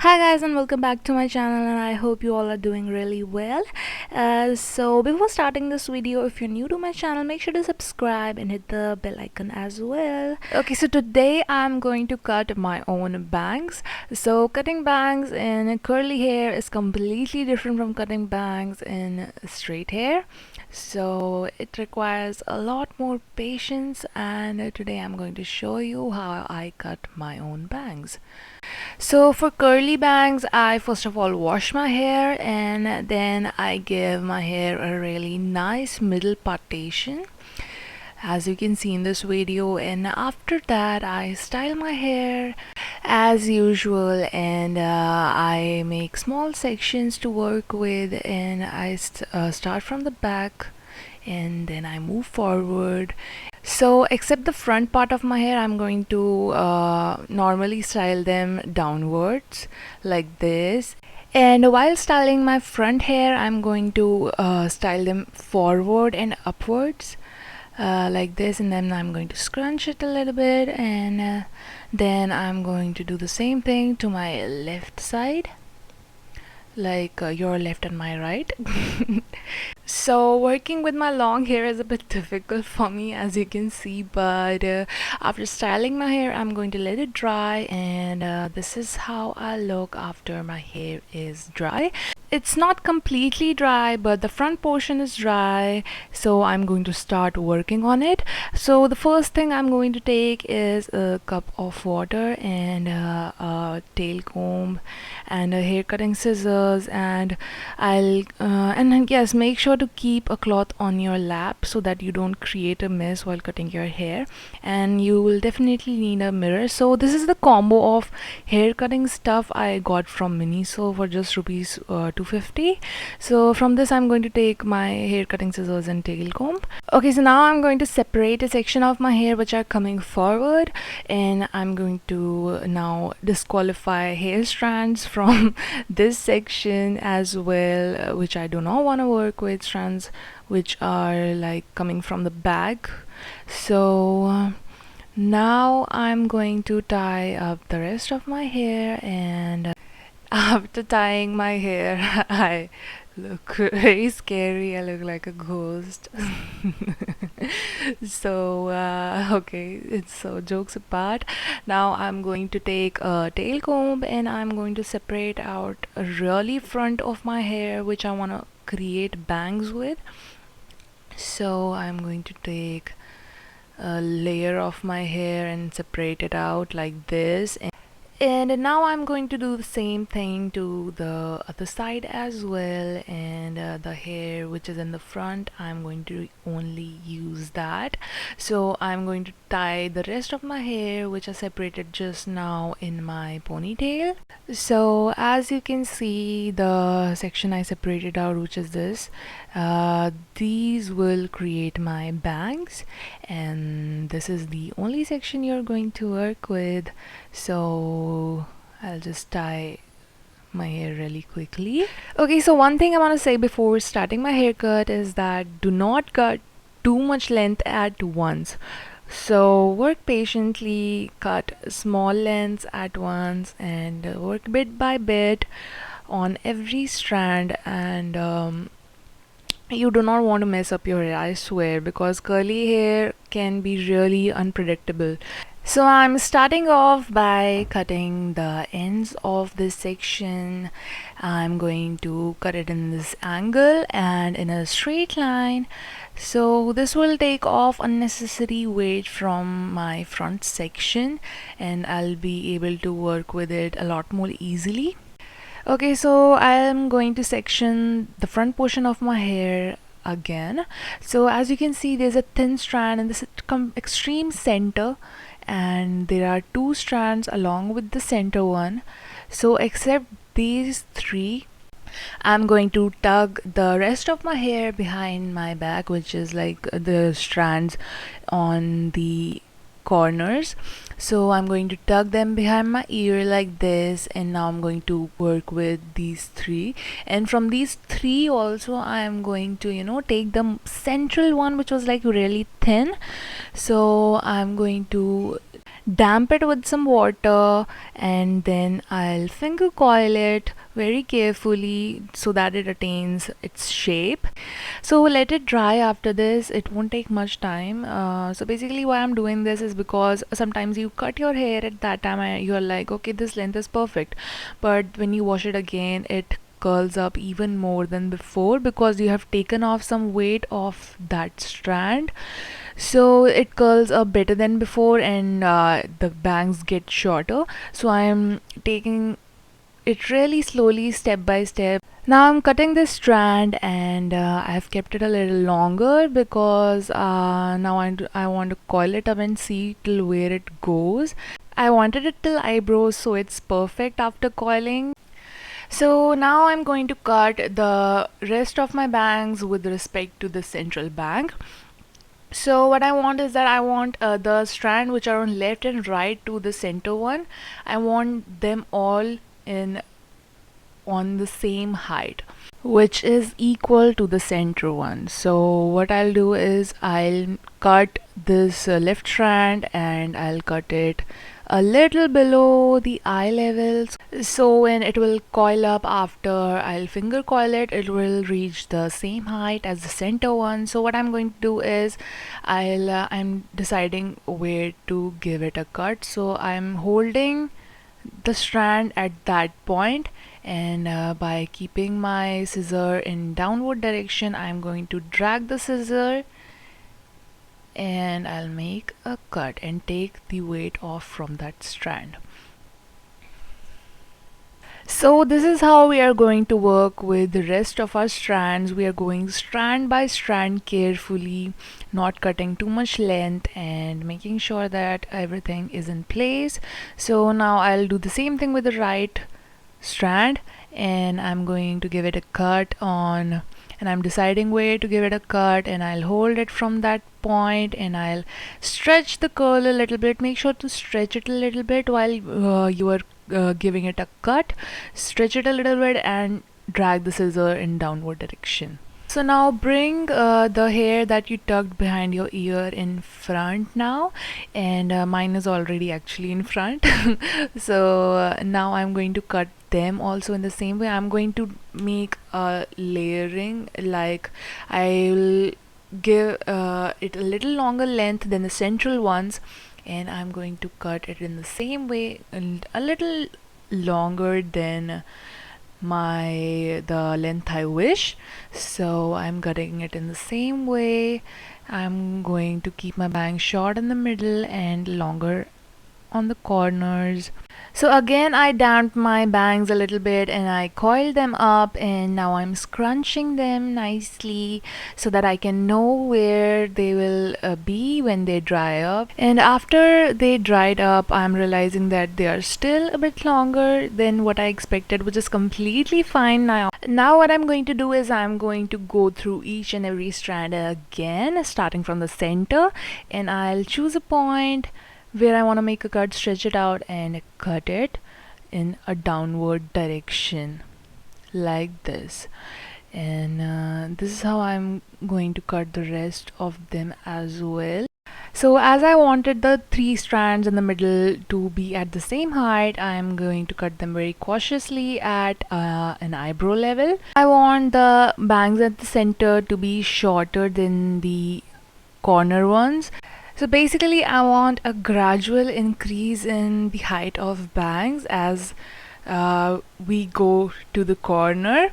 Hi guys, and welcome back to my channel, and I hope you all are doing really well. So before starting this video, if you're new to my channel, make sure to subscribe and hit the bell icon as well. Okay, so today I'm going to cut my own bangs. So cutting bangs in curly hair is completely different from cutting bangs in straight hair. So it requires a lot more patience, and today I'm going to show you how I cut my own bangs. So for curly bangs, I first of all wash my hair and then I give my hair a really nice middle partation, as you can see in this video, and after that I style my hair as usual, and I make small sections to work with, and I start from the back and then I move forward. So except the front part of my hair, I'm going to normally style them downwards like this, and while styling my front hair I'm going to style them forward and upwards like this, and then I'm going to scrunch it a little bit, and then I'm going to do the same thing to my left side, like your left and my right. So working with my long hair is a bit difficult for me, as you can see, but after styling my hair I'm going to let it dry, and this is how I look after my hair is dry. It's not completely dry, but the front portion is dry, so I'm going to start working on it. So the first thing I'm going to take is a cup of water and a tail comb and a hair cutting scissors, and yes, make sure to keep a cloth on your lap so that you don't create a mess while cutting your hair, and you will definitely need a mirror. So this is the combo of hair cutting stuff I got from Miniso for just rupees 250. So from this I'm going to take my hair cutting scissors and tail comb. Okay, so now I'm going to separate a section of my hair which are coming forward, and I'm going to now disqualify hair strands from this section as well, which I do not want to work with, strands which are like coming from the back. So now I'm going to tie up the rest of my hair, and after tying my hair I look very scary. I look like a ghost. So okay, so jokes apart, now I'm going to take a tail comb and I'm going to separate out a really front of my hair which I want to create bangs with. So I'm going to take a layer of my hair and separate it out like this, and now I'm going to do the same thing to the other side as well, and the hair which is in the front, I'm going to only use that. So I'm going to tie the rest of my hair which I separated just now in my ponytail. So as you can see, the section I separated out, which is this, these will create my bangs, and this is the only section you're going to work with. So I'll just tie my hair really quickly. Okay, so one thing I want to say before starting my haircut is that do not cut too much length at once. So work patiently, cut small lengths at once, and work bit by bit on every strand, and you do not want to mess up your hair, I swear, because curly hair can be really unpredictable. So I'm starting off by cutting the ends of this section. I'm going to cut it in this angle and in a straight line. So this will take off unnecessary weight from my front section, and I'll be able to work with it a lot more easily. Okay, so I am going to section the front portion of my hair again. So as you can see, there's a thin strand in this extreme center, and there are two strands along with the center one. So except these three, I'm going to tug the rest of my hair behind my back, which is like the strands on the corners. So I'm going to tuck them behind my ear like this, and now I'm going to work with these three, and from these three also I'm going to take the central one which was like really thin. So I'm going to damp it with some water, and then I'll finger coil it very carefully so that it attains its shape. So let it dry. After this, it won't take much time. So basically why I'm doing this is because sometimes you cut your hair at that time and you're like, okay, this length is perfect, but when you wash it again, it curls up even more than before because you have taken off some weight off that strand. So it curls up better than before, and the bangs get shorter. So I'm taking it really slowly, step by step. Now I'm cutting this strand, and I've kept it a little longer because now I want to coil it up and see till where it goes. I wanted it till eyebrows, so it's perfect after coiling. So now I'm going to cut the rest of my bangs with respect to the central bang. So what I want is that I want the strand which are on left and right to the center one, I want them all in on the same height, which is equal to the center one. So what I'll do is I'll cut this left strand and I'll cut it a little below the eye levels, so when it will coil up after I'll finger coil it, it will reach the same height as the center one. So what I'm going to do is I'm deciding where to give it a cut. So I'm holding the strand at that point, and by keeping my scissor in downward direction, I'm going to drag the scissor and I'll make a cut and take the weight off from that strand. So this is how we are going to work with the rest of our strands. We are going strand by strand carefully, not cutting too much length and making sure that everything is in place. So now I'll do the same thing with the right strand, and I'm going to give it a cut on, and I'm deciding where to give it a cut, and I'll hold it from that point and I'll stretch the curl a little bit. Make sure to stretch it a little bit while you are giving it a cut. Stretch it a little bit and drag the scissor in downward direction. So now bring the hair that you tucked behind your ear in front now, and mine is already actually in front. So now I'm going to cut them also in the same way. I'm going to make a layering, like I'll give it a little longer length than the central ones, and I'm going to cut it in the same way and a little longer than the length I wish. So I'm cutting it in the same way. I'm going to keep my bangs short in the middle and longer on the corners. So again, I damped my bangs a little bit and I coiled them up, and now I'm scrunching them nicely so that I can know where they will be when they dry up. And after they dried up, I'm realizing that they are still a bit longer than what I expected, which is completely fine now. Now what I'm going to do is I'm going to go through each and every strand again, starting from the center, and I'll choose a point where I want to make a cut, stretch it out and cut it in a downward direction like this. And this is how I'm going to cut the rest of them as well. So as I wanted the three strands in the middle to be at the same height, I'm going to cut them very cautiously at an eyebrow level. I want the bangs at the center to be shorter than the corner ones. So basically I want a gradual increase in the height of bangs as we go to the corner.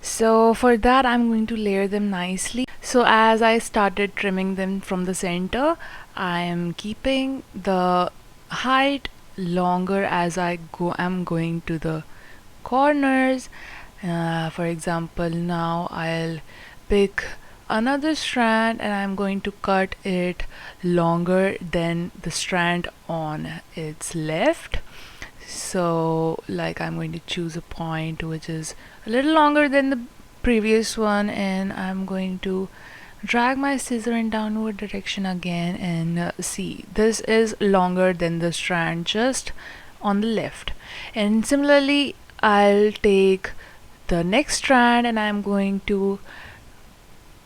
So for that I'm going to layer them nicely. So as I started trimming them from the center, I am keeping the height longer as I'm going to the corners. For example, now I'll pick another strand and I'm going to cut it longer than the strand on its left. So like I'm going to choose a point which is a little longer than the previous one, and I'm going to drag my scissor in downward direction again, and see, this is longer than the strand just on the left. And similarly I'll take the next strand and I'm going to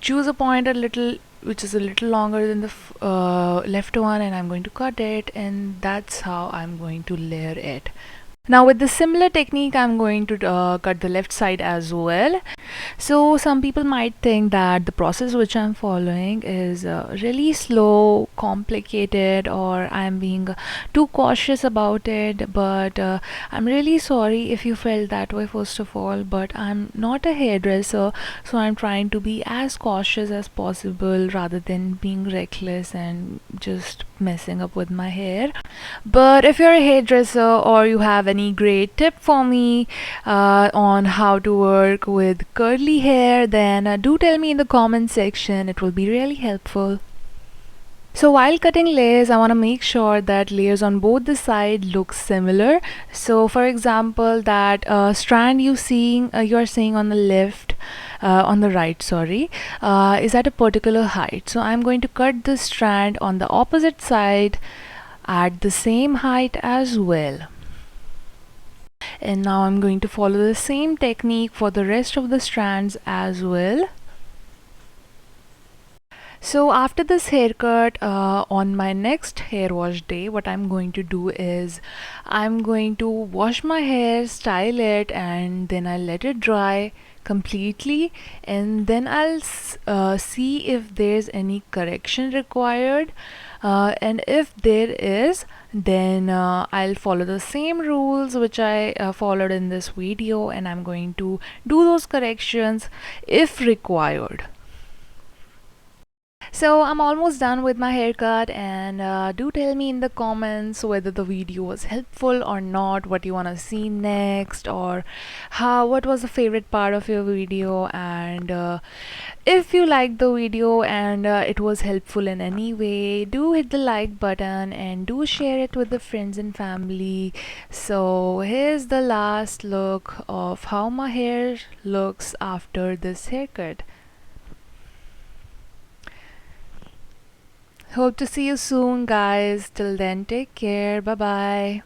choose a point a little which is a little longer than the left one, and I'm going to cut it, and that's how I'm going to layer it. Now with the similar technique, I'm going to cut the left side as well. So some people might think that the process which I'm following is really slow, complicated, or I'm being too cautious about it. But I'm really sorry if you felt that way, first of all. But I'm not a hairdresser, so I'm trying to be as cautious as possible rather than being reckless and just messing up with my hair. But if you're a hairdresser or you have any great tip for me on how to work with curly hair, then do tell me in the comment section. It will be really helpful. So while cutting layers, I want to make sure that layers on both the side look similar. So for example, that strand you're seeing on the left, on the right, sorry, is at a particular height. So I'm going to cut the strand on the opposite side at the same height as well. And now I'm going to follow the same technique for the rest of the strands as well. So after this haircut, on my next hair wash day, what I'm going to do is I'm going to wash my hair, style it, and then I'll let it dry completely, and then I'll see if there's any correction required, and if there is, then I'll follow the same rules which I followed in this video, and I'm going to do those corrections if required. So I'm almost done with my haircut, and do tell me in the comments whether the video was helpful or not, what you want to see next, or what was the favorite part of your video. And if you liked the video and it was helpful in any way, do hit the like button and do share it with the friends and family. So here's the last look of how my hair looks after this haircut. Hope to see you soon, guys. Till then, take care. Bye bye.